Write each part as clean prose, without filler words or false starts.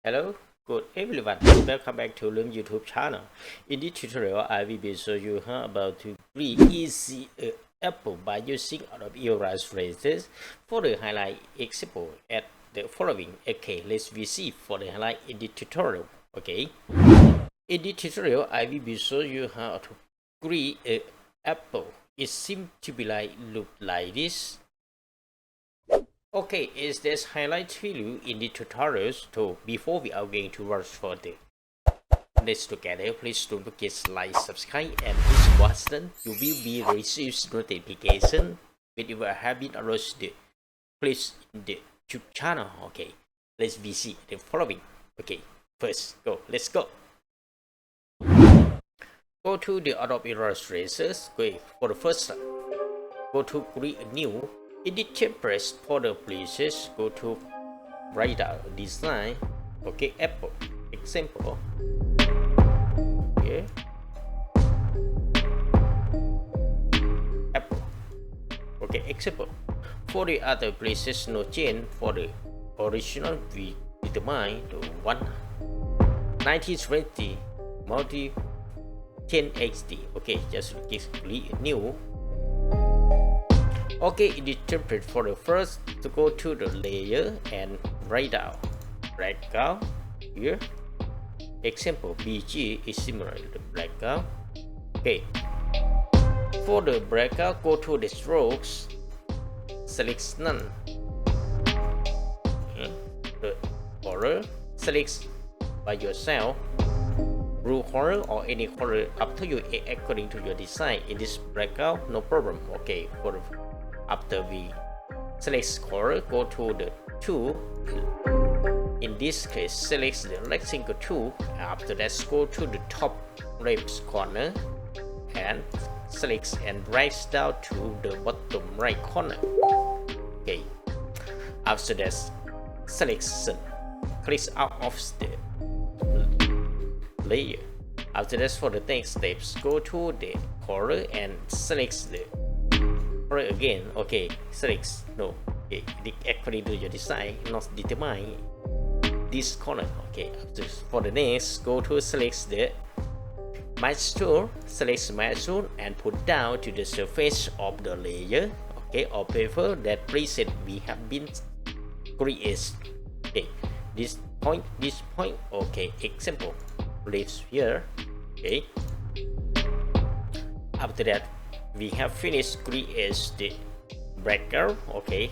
Hello, good everyone. Welcome back to Leum YouTube channel. In this tutorial, I will be show you how about to create easy apple by using Illustrator for the highlight example at the following. Okay, let's see for the highlight in the tutorial. Okay, in this tutorial, I will be show you how to create an apple. It seems to be look like this. Okay, is this highlight value in the tutorials so before we are going to watch for the let's together, please don't forget to like, subscribe and push button. You will be receive notification when you have been uploaded please in the YouTube channel. Okay, let's see the following. Okay, first let's go. Go to the Adobe Illustrator. Okay, for the first step, go to create a new. In the template for the places, go to write out design. Okay, apple example. Okay, apple. Okay, example. For the other places, no change. For the original, we determine the 1920 multi 10HD. Okay, just click new. Okay, in the template for the first, to go to the layer and write down background here. Example BG is similar to the background. Okay, for the background, go to the strokes, select none. The color, select by yourself. Blue color or any color up to you according to your design. In this background, no problem. Okay, for the after we select color, go to the tool. In this case, select the rectangle tool. After that, go to the top left corner and select and drag down to the bottom right corner. Okay. After that, selection, click out of the layer. After that, for the next steps, go to the color and select the again. Okay, select no. Okay, according to your design, not determine this color. Okay, for the next, go to select the match tool, select match tool and put down to the surface of the layer. Okay, or paper that preset we have been created. Okay, this point. Okay, example, leaves here. Okay, after that, we have finished create the background. Okay,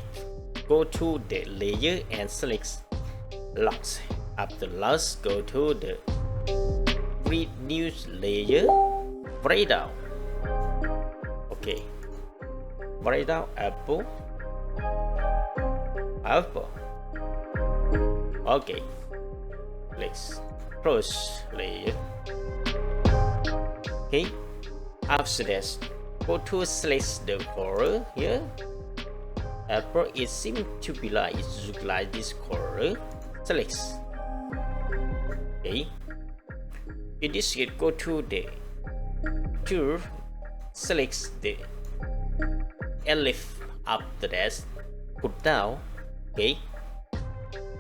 go to the layer and select lots. After lots, go to the create new layer, write down. Okay, write down apple. Okay, let's close layer. Okay, after that, go to select the color here. Apple, it seems to be look like this color. Select. Okay. In this case, go to the tool. Select the leaf. After that, put down. Okay.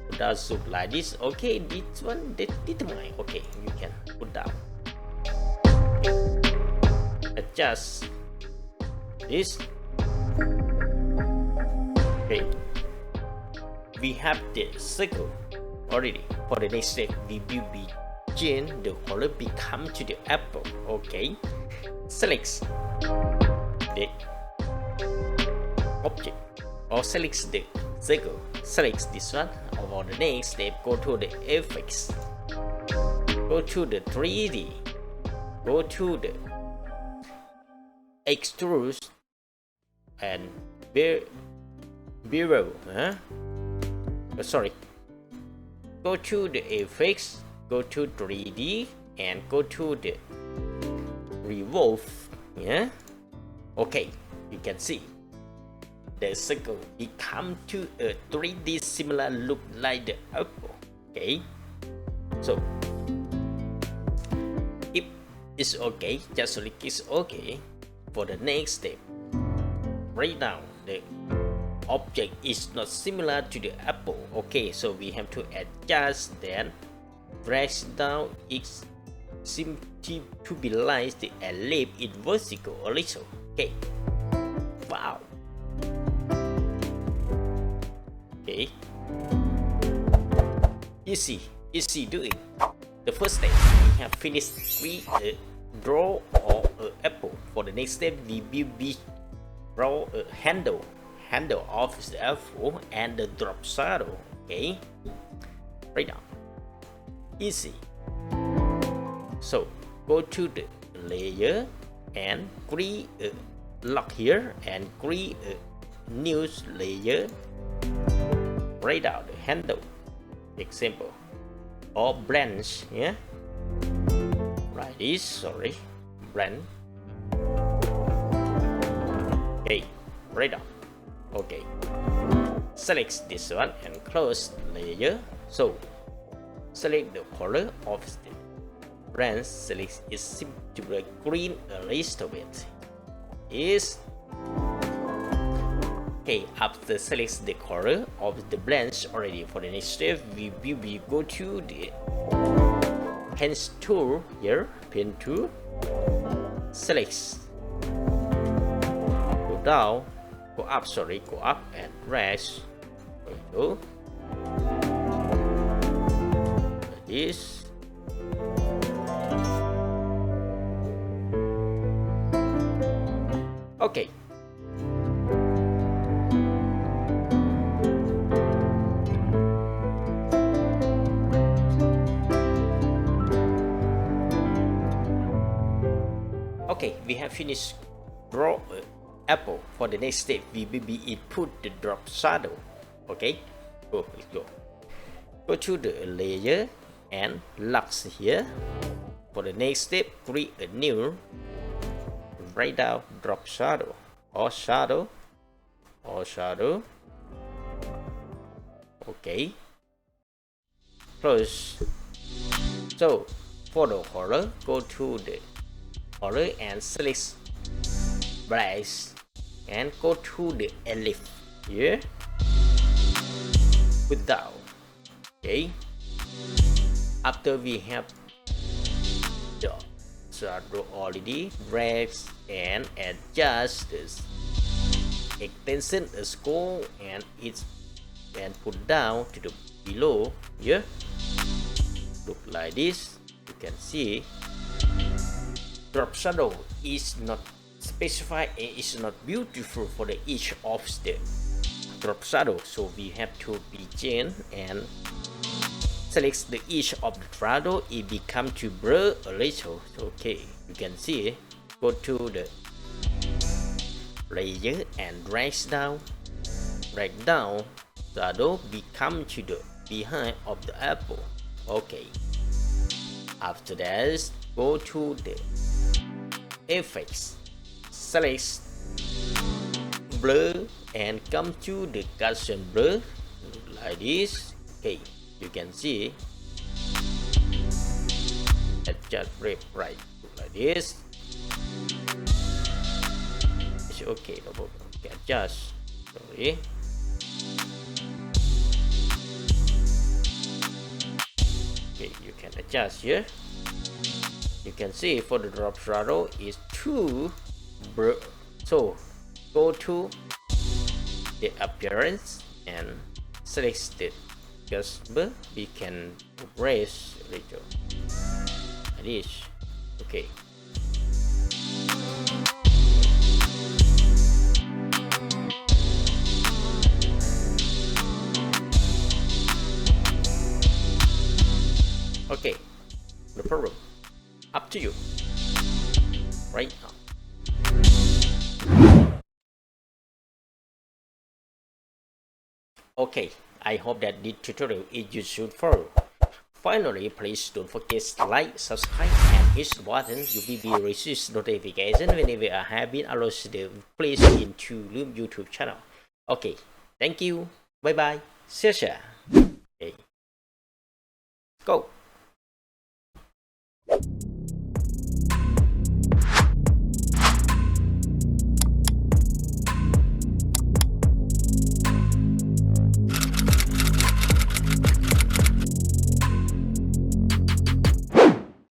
Put down look like this. Okay, this one determine. Okay, you can put down. Adjust this. Okay, we have the circle already. For the next step, we will be change the color become to the apple. Okay, select the object or select the circle. Select this one. For the next step, go to the effects. Go to the 3D. Go to the extrude and below. Sorry. Go to the effects. Go to 3D and go to the revolve. Yeah. Okay. You can see the circle become to a 3D similar look like the apple. Okay. So if it's okay, just click it's okay. For the next step, write down the object is not similar to the apple. Okay, so we have to adjust that. Drag down its seem to be lines and leave it vertical a little. Okay. Wow. Okay. Easy doing. The first step, we have finished with a draw or a apple. For the next step, we will be draw a handle of the apple and the drop shadow. Okay. Right now. Easy. So go to the layer and create a lock here and create a new layer. Write out the handle. Example. Or branch, yeah. Like this, sorry. Branch. Okay, write down. Okay. Select this one and close layer. So select the color of the branch. Select is simply green a little bit. Is okay. After select the color of the branch already, for the next step we will go to the pen tool here. Pen tool. Select. Go down. Go up. Sorry. Go up and drag. Go. Like this. Okay. Okay, we have finished draw apple. For the next step, we will be input the drop shadow. Okay, let's go. Go to the layer and lock here. For the next step, create a new. Write down drop shadow or shadow. Okay. Close. So for the color, go to the color and select black and go to the ellipse here. Put down. Okay. After we have the shadow already, drag and adjust this extension score and it's and put down to the below here. Look like this. You can see drop shadow is not specified and is not beautiful for the each of the drop shadow, so we have to be change and select the edge of the shadow. It become to blur a little. Okay, you can see. Go to the layer and drag down. Shadow become to the behind of the apple. Okay. After that, go to the effects. Select blur and come to the Gaussian blur like this. Okay, you can see. Adjust right like this. It's okay, no problem. Okay, adjust. Sorry. Okay, you can adjust here. You can see for the drop shadow is too blur. So go to the appearance and select the Gaussian. We can raise a little. Like this. Okay. Okay, no problem. Up to you. Right now. Okay, I hope that this tutorial is useful for you. Finally, please don't forget to like, subscribe, and hit the button. You will be receive notification whenever I have been uploaded. Please into Leum YouTube channel. Okay, thank you. Bye bye. See ya. Okay, go.